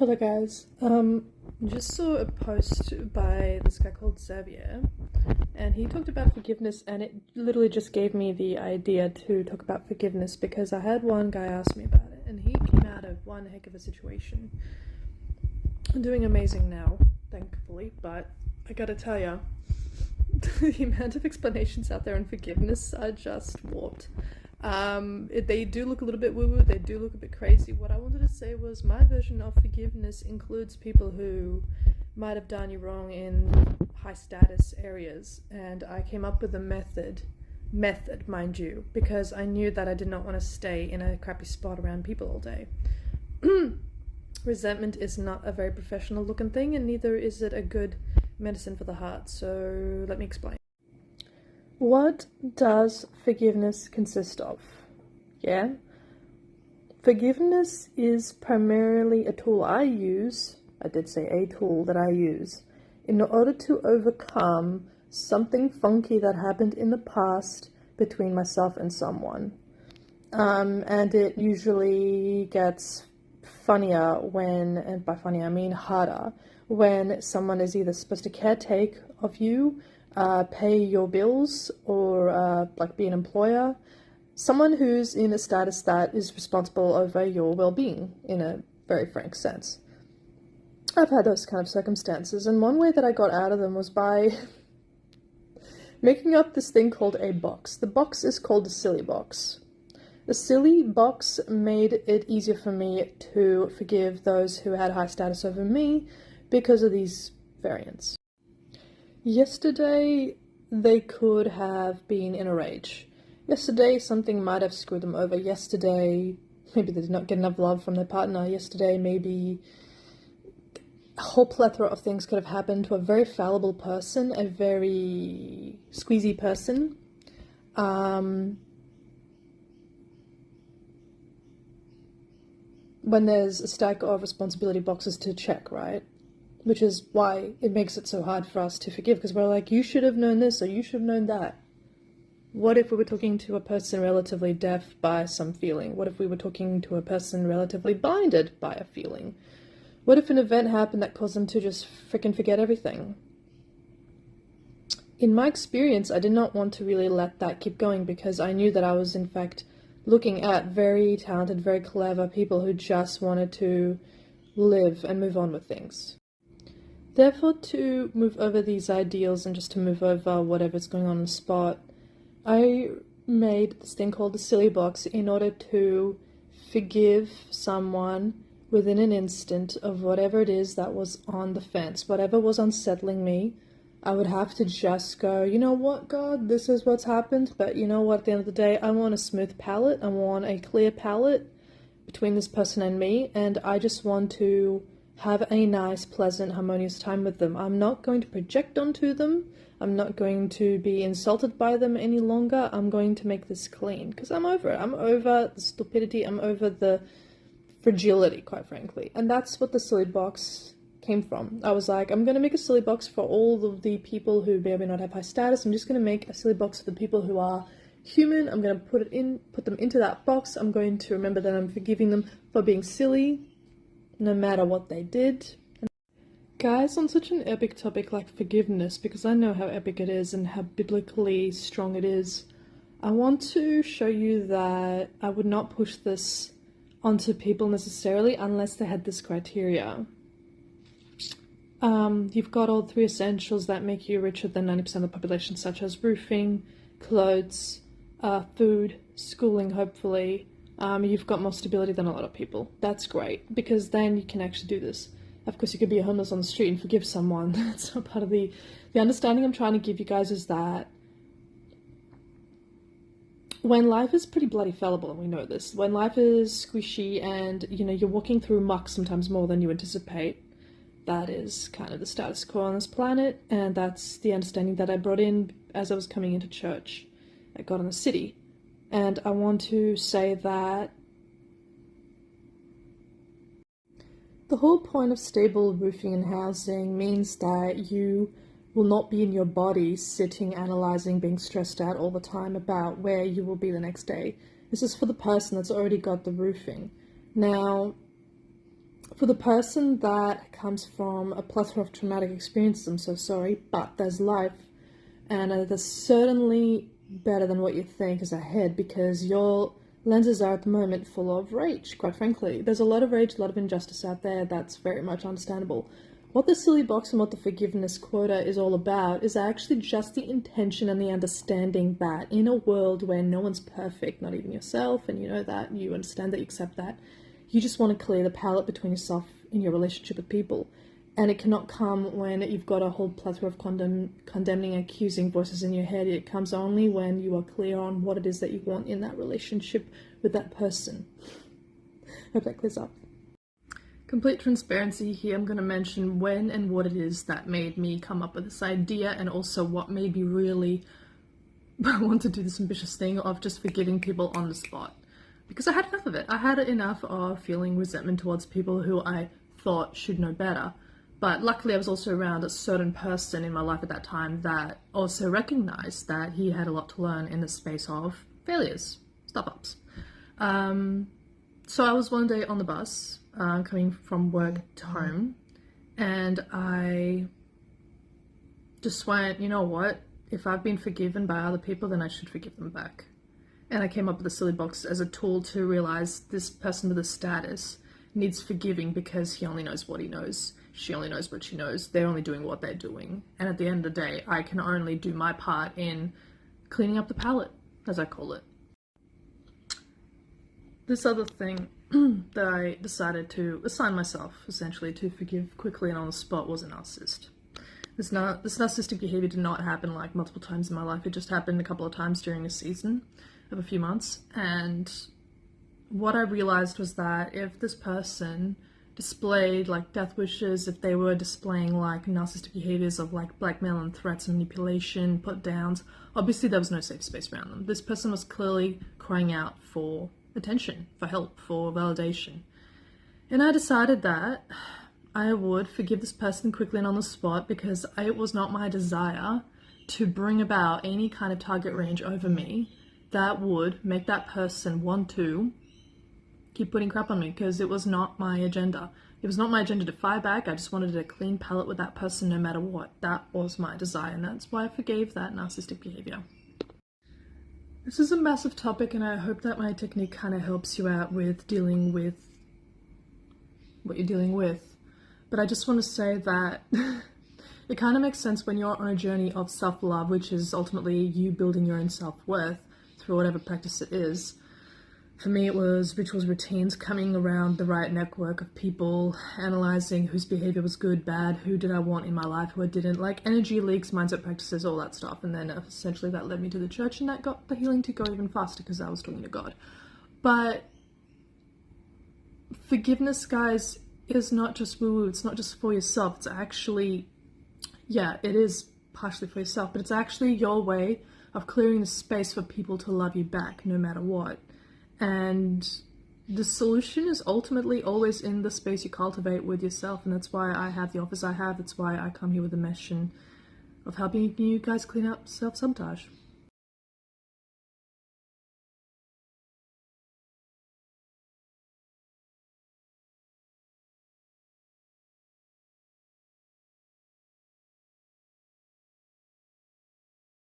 Hello guys. Just saw a post by this guy called Xavier, and he talked about forgiveness, and it literally just gave me the idea to talk about forgiveness because I had one guy ask me about it, and he came out of one heck of a situation. I'm doing amazing now, thankfully, but I gotta tell ya, the amount of explanations out there on forgiveness are just warped. They do look a little bit woo-woo, they do look a bit crazy. What I wanted to say was my version of forgiveness includes people who might have done you wrong in high status areas, and I came up with a method, mind you, because I knew that I did not want to stay in a crappy spot around people all day. Resentment is not a very professional looking thing, and neither is it a good medicine for the heart, so let me explain. What does forgiveness consist of? Yeah? Forgiveness is primarily a tool I use, I did say a tool that I use, in order to overcome something funky that happened in the past between myself and someone. And it usually gets funnier when, and by funny I mean harder, when someone is either supposed to caretake of you, pay your bills, or like be an employer, someone who's in a status that is responsible over your well-being in a very frank sense. I've had those kind of circumstances, and one way that I got out of them was by making up this thing called a box. The box is called the silly box. The silly box made it easier for me to forgive those who had high status over me because of these variants. Yesterday, they could have been in a rage. Yesterday, something might have screwed them over. Yesterday, maybe they did not get enough love from their partner. Yesterday, maybe a whole plethora of things could have happened to a very fallible person, a very squeezy person. When there's a stack of responsibility boxes to check, right? Which is why it makes it so hard for us to forgive, because we're like, you should have known this, or you should have known that. What if we were talking to a person relatively deaf by some feeling? What if we were talking to a person relatively blinded by a feeling? What if an event happened that caused them to just freaking forget everything? In my experience, I did not want to really let that keep going, because I knew that I was, in fact, looking at very talented, very clever people who just wanted to live and move on with things. Therefore, to move over these ideals and just to move over whatever's going on in the spot, I made this thing called the silly box in order to forgive someone within an instant of whatever it is that was on the fence. Whatever was unsettling me, I would have to just go, you know what, God, this is what's happened, but you know what, at the end of the day, I want a smooth palette, I want a clear palette between this person and me, and I just want to have a nice, pleasant, harmonious time with them. I'm not going to project onto them. I'm not going to be insulted by them any longer. I'm going to make this clean, because I'm over it. I'm over the stupidity. I'm over the fragility, quite frankly. And that's what the silly box came from. I was like, I'm going to make a silly box for all of the people who may or may not have high status. I'm just going to make a silly box for the people who are human. I'm going to put them into that box. I'm going to remember that I'm forgiving them for being silly, no matter what they did. Guys, on such an epic topic like forgiveness, because I know how epic it is and how biblically strong it is, I want to show you that I would not push this onto people necessarily unless they had this criteria. You've got all 3 essentials that make you richer than 90% of the population, such as roofing, clothes, food, schooling, hopefully. You've got more stability than a lot of people. That's great, because then you can actually do this. Of course, you could be homeless on the street and forgive someone. That's not part of the understanding I'm trying to give you guys, is that when life is pretty bloody fallible, and we know this, when life is squishy and, you know, you're walking through muck sometimes more than you anticipate, that is kind of the status quo on this planet, and that's the understanding that I brought in as I was coming into church at God in the City. And I want to say that the whole point of stable roofing and housing means that you will not be in your body sitting, analyzing, being stressed out all the time about where you will be the next day. This is for the person that's already got the roofing. Now, For the person that comes from a plethora of traumatic experiences, I'm so sorry, but there's life, and there's certainly better than what you think is ahead, because your lenses are at the moment full of rage, quite frankly. There's a lot of rage, a lot of injustice out there. That's very much understandable. What the silly box and what the forgiveness quota is all about is actually just the intention and the understanding that in a world where no one's perfect, not even yourself, and you know that, you understand that, you accept that, you just want to clear the palette between yourself and your relationship with people. And it cannot come when you've got a whole plethora of condemning, accusing voices in your head. It comes only when you are clear on what it is that you want in that relationship with that person. Hope that clears up. Complete transparency here, I'm going to mention when and what it is that made me come up with this idea, and also what made me really want to do this ambitious thing of just forgiving people on the spot. Because I had enough of it. I had enough of feeling resentment towards people who I thought should know better. But luckily I was also around a certain person in my life at that time that also recognized that he had a lot to learn in the space of failures, stuff-ups. So I was one day on the bus, coming from work to home, and I just went, you know what, if I've been forgiven by other people, then I should forgive them back. And I came up with a silly box as a tool to realize this person with a status needs forgiving because he only knows what he knows. She only knows what she knows. They're only doing what they're doing. And at the end of the day, I can only do my part in cleaning up the palette, as I call it. This other thing that I decided to assign myself, essentially, to forgive quickly and on the spot was a narcissist. This narcissistic behavior did not happen like multiple times in my life. It just happened a couple of times during a season of a few months. And what I realized was that if this person displayed like death wishes, if they were displaying like narcissistic behaviors of like blackmail and threats and manipulation, put downs, obviously there was no safe space around them. This person was clearly crying out for attention, for help, for validation. And I decided that I would forgive this person quickly and on the spot, because it was not my desire to bring about any kind of target range over me that would make that person want to keep putting crap on me, because it was not my agenda. It was not my agenda to fire back. I just wanted a clean palette with that person no matter what. That was my desire, and that's why I forgave that narcissistic behavior. This is a massive topic, and I hope that my technique kind of helps you out with dealing with what you're dealing with. But I just want to say that it kind of makes sense when you're on a journey of self-love, which is ultimately you building your own self-worth through whatever practice it is. For me, it was rituals, routines, coming around the right network of people, analyzing whose behavior was good, bad, who did I want in my life, who I didn't, like energy leaks, mindset practices, all that stuff. And then essentially that led me to the church, and that got the healing to go even faster because I was talking to God. But forgiveness, guys, is not just woo-woo. It's not just for yourself. It's actually, yeah, it is partially for yourself, but it's actually your way of clearing the space for people to love you back no matter what. And the solution is ultimately always in the space you cultivate with yourself, and that's why I have the office I have. That's why I come here with a mission of helping you guys clean up self-sabotage.